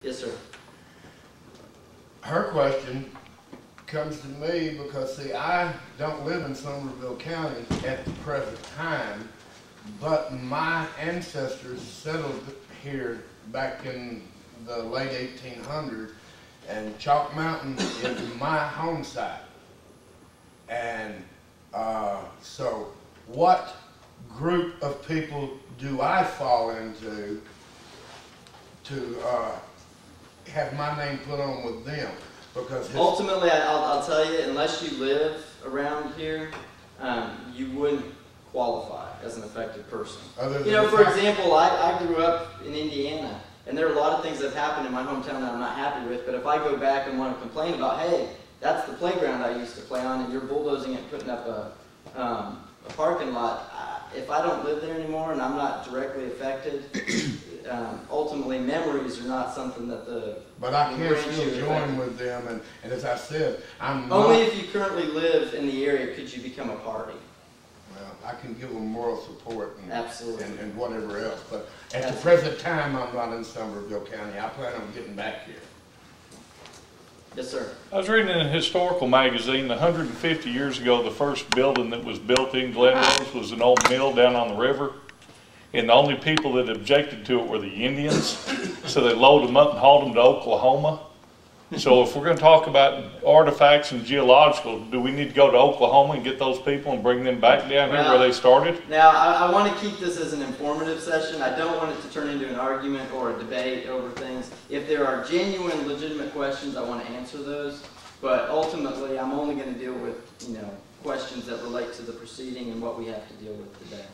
Yes, sir. Her question comes to me because, see, I don't live in Somerville County at the present time, but my ancestors settled here back in the late 1800s, and Chalk Mountain is my home site. And so what group of people do I fall into to have my name put on with them? Because ultimately, I'll tell you, unless you live around here, you wouldn't qualify as an affected person. You know, for example, I grew up in Indiana, and there are a lot of things that have happened in my hometown that I'm not happy with, but if I go back and want to complain about, hey, that's the playground I used to play on, and you're bulldozing it and putting up a parking lot, if I don't live there anymore and I'm not directly affected, ultimately memories are not something that the... But I can still join with them, and as I said, I'm only if you currently live in the area could you become a party. Well, I can give them moral support and, absolutely, and whatever else, but at the present time I'm not in Somerville County. I plan on getting back here. Yes, sir. I was reading in a historical magazine 150 years ago, the first building that was built in Glen Rose was an old mill down on the river. And the only people that objected to it were the Indians. So they loaded them up and hauled them to Oklahoma. So if we're going to talk about artifacts and geological, do we need to go to Oklahoma and get those people and bring them back down here where they started? Now, I want to keep this as an informative session. I don't want it to turn into an argument or a debate over things. If there are genuine, legitimate questions, I want to answer those. But ultimately, I'm only going to deal with, questions that relate to the proceeding and what we have to deal with today.